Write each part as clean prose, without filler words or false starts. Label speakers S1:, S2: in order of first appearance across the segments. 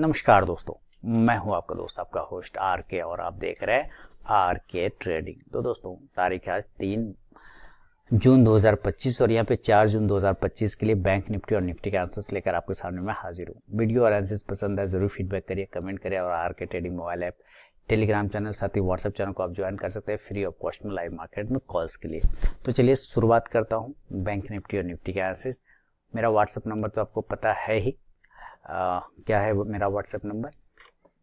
S1: नमस्कार दोस्तों, मैं हूं आपका दोस्त आपका होस्ट आर के और आप देख रहे हैं आर के ट्रेडिंग। तो दोस्तों तारीख है आज 3 जून 2025 और यहाँ पे 4 जून 2025 के लिए बैंक निफ्टी और निफ्टी के आंसर्स लेकर आपके सामने मैं हाजिर हूँ। वीडियो और आंसर्स पसंद है जरूर फीडबैक करिए, कमेंट करिए और आर के trading mobile app, Telegram channel साथ ही व्हाट्सएप चैनल को आप ज्वाइन कर सकते हैं फ्री ऑफ कॉस्ट में लाइव मार्केट में कॉल्स के लिए। तो चलिए शुरुआत करता हूँ बैंक निफ्टी और निफ्टी के आंसर्स। मेरा व्हाट्सएप नंबर तो आपको पता है ही, क्या है मेरा व्हाट्सएप नंबर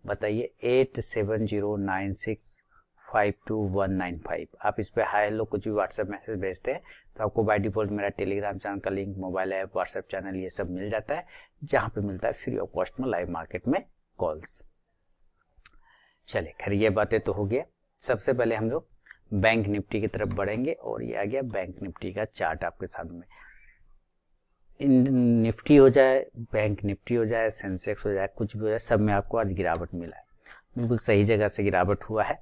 S1: बताइए, 8709652195। आप इस पे हाय हेलो कुछ भी व्हाट्सएप मैसेज भेजते हैं तो आपको बाय डिफॉल्ट मेरा टेलीग्राम चैनल का link, mobile app, WhatsApp channel ये सब मिल जाता है, जहां पे मिलता है फ्री ऑफ कॉस्ट में लाइव मार्केट में कॉल्स। चलिए खैर ये बातें तो हो गया। सबसे पहले हम लोग बैंक निफ्टी की तरफ बढ़ेंगे और ये आ गया बैंक निफ्टी का चार्ट आपके सामने। निफ्टी हो जाए, बैंक निफ्टी हो जाए, सेंसेक्स हो जाए, कुछ भी हो जाए, सब में आपको आज गिरावट मिला है। बिल्कुल सही जगह से गिरावट हुआ है।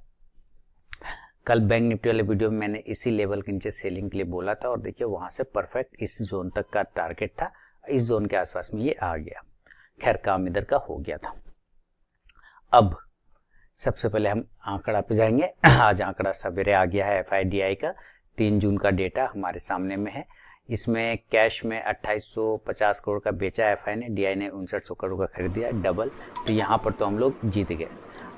S1: कल बैंक निफ्टी वाले वीडियो में मैंने इसी लेवल के नीचे सेलिंग के लिए बोला था और देखिए वहां से परफेक्ट इस जोन तक का टारगेट था, इस जोन के आसपास में ये आ गया। खैर काम इधर का हो गया था। अब सबसे पहले हम आंकड़ा पे जाएंगे। आज आंकड़ा सवेरे आ गया है FIDI का, 3 जून का डेटा हमारे सामने में है। इसमें कैश में 2850 करोड़ का बेचा FI ने, DI ने 5900 करोड़ का खरीद दिया, डबल। तो यहाँ पर तो हम लोग जीत गए।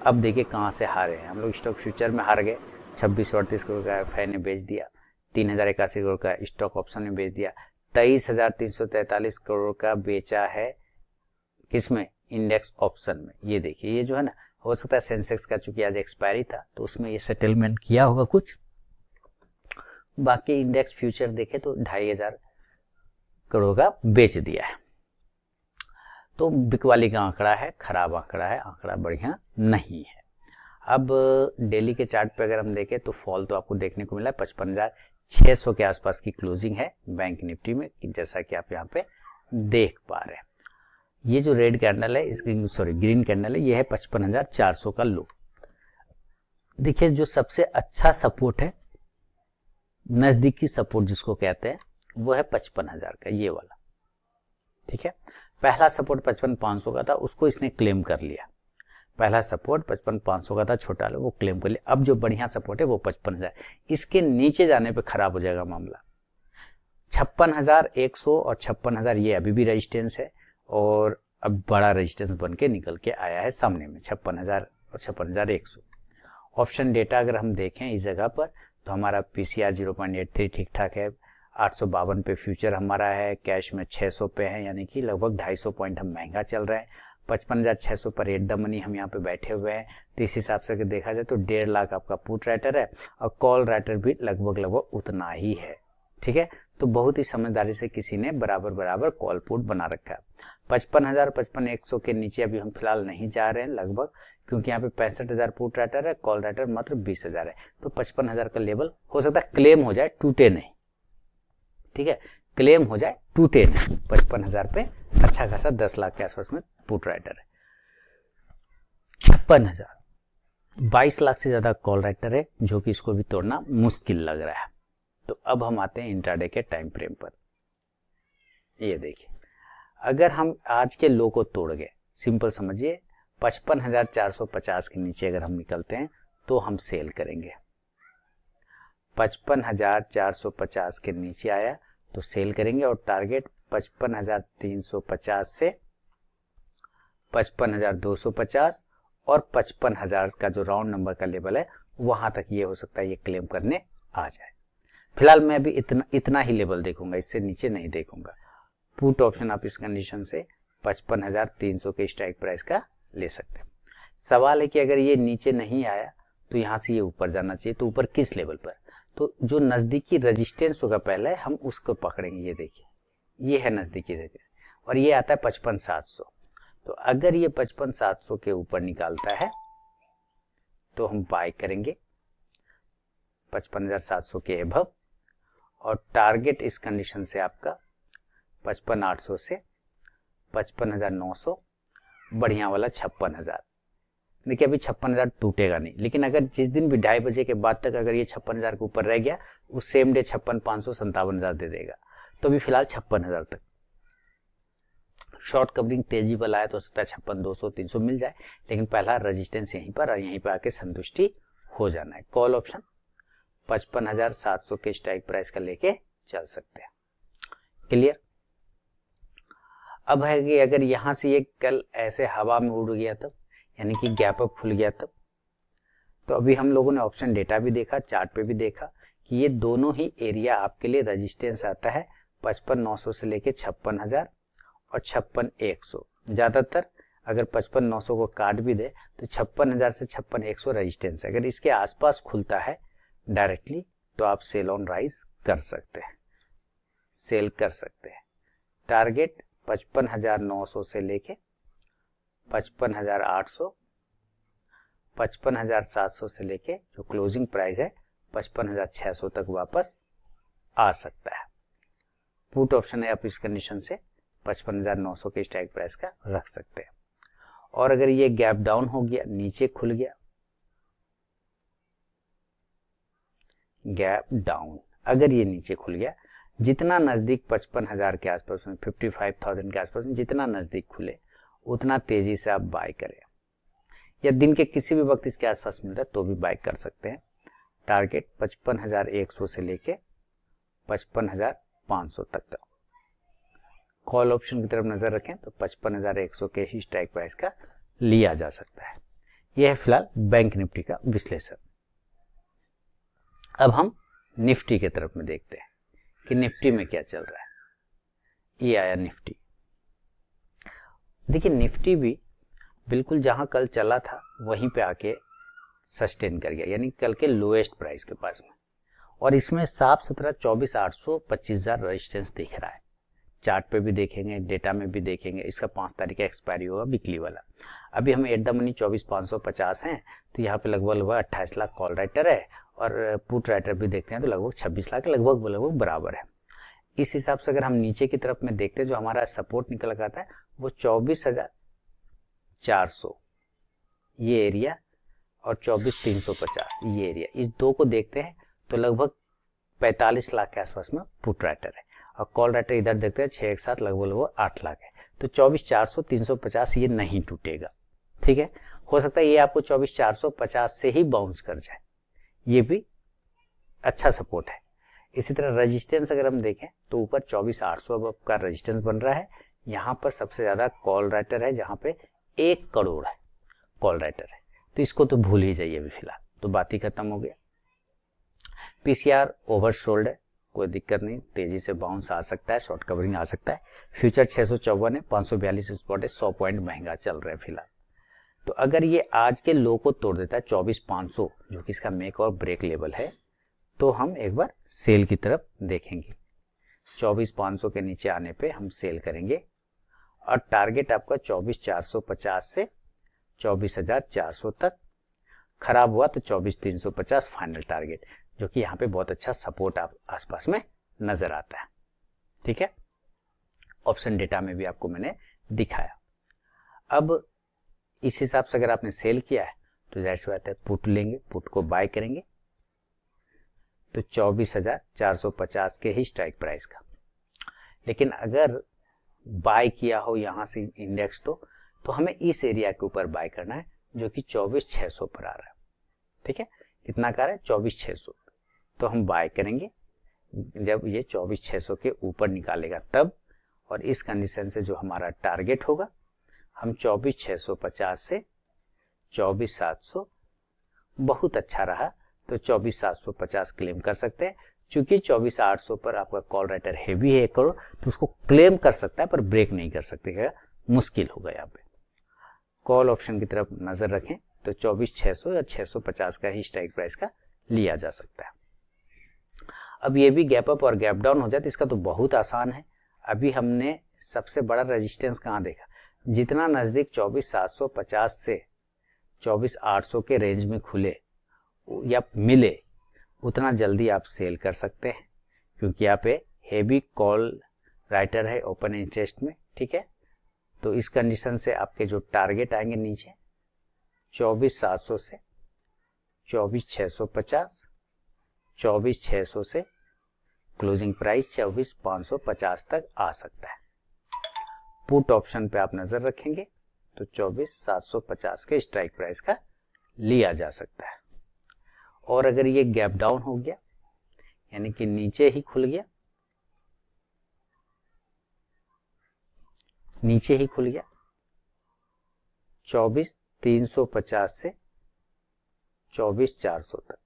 S1: अब देखिए कहाँ से हारे हैं हम लोग। स्टॉक फ्यूचर में हार गए, 2638 करोड़ का FI ने बेच दिया, 3081 करोड़ का स्टॉक ऑप्शन ने बेच दिया, 23343 करोड़ का बेचा है किसमें, इंडेक्स ऑप्शन में। ये देखिए ये जो है ना, हो सकता है सेंसेक्स का चूंकि आज एक्सपायरी था तो उसमें ये सेटलमेंट किया होगा कुछ। बाकी इंडेक्स फ्यूचर देखे तो 2500 करोड़ का बेच दिया है। तो बिकवाली का आंकड़ा है, खराब आंकड़ा है, आंकड़ा बढ़िया नहीं है। अब डेली के चार्ट पे अगर हम देखें तो फॉल तो आपको देखने को मिला है। 55,600 के आसपास की क्लोजिंग है बैंक निफ्टी में, जैसा कि आप यहाँ पे देख पा रहे हैं। ये जो रेड कैंडल है, ग्रीन कैंडल है, ये है 55,400 का लो। देखिए जो सबसे अच्छा सपोर्ट है, नजदीकी सपोर्ट जिसको कहते हैं, वो है 55,000 का, ये वाला। ठीक है, पहला सपोर्ट 55,500 का था, उसको इसने क्लेम कर लिया। पहला सपोर्ट 55,500 का था, छोटा वो क्लेम कर लिया। अब जो बढ़िया सपोर्ट है वो 55,000। इसके नीचे जाने पे खराब हो जाएगा मामला। 56,100 और 56,000 ये अभी भी रेजिस्टेंस है और अब बड़ा रेजिस्टेंस बन के निकल के आया है सामने में, 56,000 और 56,100। ऑप्शन डेटा अगर हम देखें इस जगह पर तो हमारा PCR 0.83 ठीक ठाक है, 852 पे फ्यूचर हमारा है, कैश में 600 पे है, यानी कि लगभग 250 पॉइंट हम महंगा चल रहे हैं। 55,600 पर एट द मनी हम यहाँ पे बैठे हुए हैं। तो इस हिसाब से देखा जाए तो 1.5 लाख आपका पुट राइटर है और कॉल राइटर भी लगभग उतना ही है। ठीक है, तो बहुत ही समझदारी से किसी ने बराबर बराबर कॉल पुट बना रखा है। 55,000 55,100 के नीचे अभी हम फिलहाल नहीं जा रहे हैं लगभग, क्योंकि यहाँ पे 65,000 पुट राइटर है, कॉल राइटर मात्र 20,000 है। तो 55,000 का लेवल हो सकता है क्लेम हो जाए, टूटे नहीं। ठीक है, क्लेम हो जाए, टूटे नहीं। 55,000 पे अच्छा खासा 10 लाख के आसपास में पुट राइटर है। 56,000 22 लाख से ज्यादा कॉल राइटर है, जो कि इसको भी तोड़ना मुश्किल लग रहा है। तो अब हम आते हैं इंट्राडे के टाइम फ्रेम पर। ये देखिए, अगर हम आज के लो को तोड़ गए, सिंपल समझिए, 55,450 के नीचे अगर हम निकलते हैं तो हम सेल करेंगे। 55,450 के नीचे आया तो सेल करेंगे और टारगेट 55,350 से 55,250 और 55,000 का जो राउंड नंबर का लेवल है वहां तक ये हो सकता है ये क्लेम करने आ जाए। फिलहाल मैं अभी इतना ही लेवल देखूंगा, इससे नीचे नहीं देखूंगा। पुट ऑप्शन आप इस कंडीशन से 55,300 के स्ट्राइक प्राइस का ले सकते हैं। सवाल है कि अगर ये नीचे नहीं आया तो यहां से ये ऊपर जाना चाहिए, तो ऊपर किस लेवल पर, तो जो नजदीकी रेजिस्टेंस होगा पहले हम उसको पकड़ेंगे। ये देखिए ये है नजदीकी रेजिस्टेंस और ये आता है 55,700। तो अगर ये 55,700 के ऊपर निकालता है तो हम बाय करेंगे 55,700 के एबव, और टारगेट इस कंडीशन से आपका 55,800 से 55,900, बढ़िया वाला 56,000। देखिए अभी 56,000 टूटेगा नहीं, लेकिन अगर जिस दिन भी 2:30 बजे के बाद तक अगर ये 56,000 के ऊपर रह गया, उस सेम डे 56,500 57,000 दे देगा। तो अभी फिलहाल 56,000 तक शॉर्ट कवरिंग तेजी वाला है तो हो सकता है 56,200 300 मिल जाए, लेकिन पहला रेजिस्टेंस यहीं पर और यहीं पर आके संतुष्टि हो जाना है। कॉल ऑप्शन 55,700 के स्ट्राइक प्राइस का लेके चल सकते हैं। क्लियर। अब है कि अगर यहां से ये कल ऐसे हवा में उड़ गया तब, यानी कि गैप अप खुल गया तब, तो अभी हम लोगों ने ऑप्शन डेटा भी देखा, चार्ट पे भी देखा कि ये दोनों ही एरिया आपके लिए रेजिस्टेंस आता है 55,900 से लेके 56,000 और 56,100। ज्यादातर अगर 55,900 को काट भी दे तो 56,000 से 56,100 रेजिस्टेंस है। अगर इसके आसपास खुलता है डायरेक्टली तो आप सेल ऑन राइज कर सकते हैं, सेल कर सकते हैं। टारगेट 55,900 से लेके 55,800, 55,700 से लेके जो क्लोजिंग प्राइस है 55,600 तक वापस आ सकता है। पुट ऑप्शन है, आप इस कंडीशन से 55,900 के स्ट्राइक प्राइस का रख सकते हैं। और अगर ये गैप डाउन हो गया, नीचे खुल गया, गैप डाउन अगर ये नीचे खुल गया, जितना नजदीक 55,000 के आसपास में, 55,000 के आसपास में जितना नजदीक खुले उतना तेजी से आप बाय करें, या दिन के किसी भी वक्त इसके आसपास मिलता है तो भी बाय कर सकते हैं। टारगेट 55,100 से लेके 55,500 तक का। कॉल ऑप्शन की तरफ नजर रखें तो 55,100 के ही स्ट्राइक प्राइस का लिया जा सकता है। यह है फिलहाल बैंक निफ्टी का विश्लेषण। अब हम निफ्टी की तरफ में देखते हैं कि निफ्टी में क्या चल रहा है। ये आया निफ्टी। देखिए निफ्टी भी बिल्कुल जहां कल चला था वहीं पे आके सस्टेन कर गया, यानी कल के लोएस्ट प्राइस के पास में, और इसमें साफ सुथरा 24,800 25,000 रेजिस्टेंस दिख रहा है। चार्ट पे भी देखेंगे, डेटा में भी देखेंगे। इसका 5 तारीख का एक्सपायरी होगा वीकली वाला। अभी हमें एट द मनी 24,550 है, तो यहाँ पे लगभग 28 लाख कॉल राइटर है और पुट राइटर भी देखते हैं तो लगभग 26 लाख लगभग बराबर है। इस हिसाब से अगर हम नीचे की तरफ में देखते हैं, जो हमारा सपोर्ट निकल कर आता है वो 24,400 ये एरिया और 24,350 ये एरिया, इस दो को देखते हैं तो लगभग 45 लाख के आसपास में पुट राइटर है, और कॉल राइटर इधर देखते हैं 6 एक साथ लगभग 8 लाख है। तो 24,400 350 ये नहीं टूटेगा, ठीक है। हो सकता है ये आपको 24,450 से ही बाउंस कर जाए, ये भी अच्छा सपोर्ट है। इसी तरह रेजिस्टेंस अगर हम देखें तो ऊपर 24,800 अब का रेजिस्टेंस बन रहा है। यहाँ पर सबसे ज्यादा कॉल राइटर है, जहां पे 1 करोड़ है कॉल राइटर है, तो इसको तो भूल ही जाइए अभी फिलहाल, तो बात ही खत्म हो गया। पीसीआर ओवरसोल्ड है, कोई दिक्कत नहीं, तेजी से बाउंस आ सकता है, शॉर्ट कवरिंग आ सकता है। फ्यूचर 654 है, 542 स्पॉट है, 100 पॉइंट महंगा चल रहा है फिलहाल। तो अगर ये आज के लो को तोड़ देता है 24,500, जो कि इसका मेक और ब्रेक लेवल है, तो हम एक बार सेल की तरफ देखेंगे। 24,500 के नीचे आने पे हम सेल करेंगे, और टारगेट आपका 24,450 से 24,400 तक। खराब हुआ तो 24,350 फाइनल टारगेट, जो कि यहाँ पे बहुत अच्छा सपोर्ट आप आसपास में नजर आता है, ठीक है। ऑप्शन डेटा में भी आपको मैंने दिखाया। अब इस हिसाब से अगर आपने सेल किया है तो जाहिर सी बात है पुट लेंगे, पुट को बाय करेंगे तो 24,450 के ही स्ट्राइक प्राइस का। लेकिन अगर बाय किया हो यहां से इंडेक्स तो हमें इस एरिया के ऊपर बाय करना है, जो कि 24,600 पर आ रहा है, ठीक है। कितना का है 24,600, तो हम बाय करेंगे जब ये 24,600 के ऊपर निकालेगा तब। और इस कंडीशन से जो हमारा टारगेट होगा, हम 24,650 से 24,700, बहुत अच्छा रहा तो 24,750 क्लेम कर सकते हैं। चूंकि 24,800 पर आपका कॉल राइटर हैवी है 1 करोड़, तो उसको क्लेम कर सकता है पर ब्रेक नहीं कर सकते, मुश्किल होगा यहाँ पे। कॉल ऑप्शन की तरफ नजर रखें तो 24,600 या 650 का ही स्ट्राइक प्राइस का लिया जा सकता है। अब ये भी गैप अप और गैप डाउन हो जाए तो इसका तो बहुत आसान है। अभी हमने सबसे बड़ा रेजिस्टेंस कहाँ देखा, जितना नजदीक 24,750 से 24,800 के रेंज में खुले या मिले, उतना जल्दी आप सेल कर सकते हैं, क्योंकि यहाँ पे हेवी कॉल राइटर है ओपन इंटरेस्ट में, ठीक है। तो इस कंडीशन से आपके जो टारगेट आएंगे नीचे 24,700 से 24,650, 24,600 से क्लोजिंग प्राइस 24,550 तक आ सकता है। पुट ऑप्शन पे आप नजर रखेंगे तो 24,750 के स्ट्राइक प्राइस का लिया जा सकता है। और अगर ये गैप डाउन हो गया यानी कि नीचे ही खुल गया, नीचे ही खुल गया 24,350 से 24,400 तक,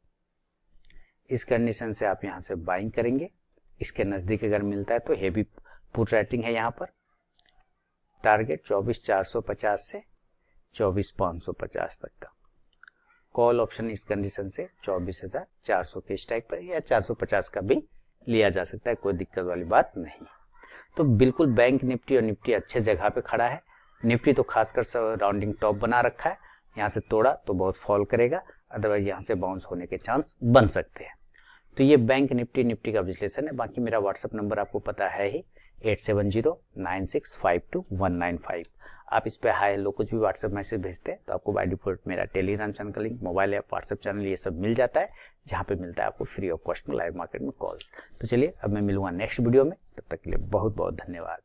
S1: इस कंडीशन से आप यहां से बाइंग करेंगे। इसके नजदीक अगर मिलता है तो हेवी पुट राइटिंग है। यहां पर टारगेट 24,450 से 24,550 तक का। कॉल ऑप्शन इस कंडीशन से 24,400 के स्ट्राइक पर या 450 का भी लिया जा सकता है, कोई दिक्कत वाली बात नहीं। तो बिल्कुल बैंक निफ्टी और निफ्टी अच्छे जगह पे खड़ा है। निफ्टी तो खासकर राउंडिंग टॉप बना रखा है, यहाँ से तोड़ा तो बहुत फॉल करेगा, अदरवाइज यहाँ से बाउंस होने के चांस बन सकते हैं। तो ये बैंक निफ्टी का विश्लेषण है। बाकी मेरा व्हाट्सएप नंबर आपको पता है ही, 8709652195। आप इस पे हाय हेलो कुछ भी व्हाट्सएप मैसेज भेजते हैं तो आपको बाय डिफॉल्ट मेरा टेलीग्राम चैनल का link, mobile app, WhatsApp channel ये सब मिल जाता है, जहाँ पे मिलता है आपको फ्री ऑफ कॉस्ट में लाइव मार्केट में कॉल्स। तो चलिए अब मैं मिलूंगा नेक्स्ट वीडियो में, तब तक के लिए बहुत बहुत धन्यवाद।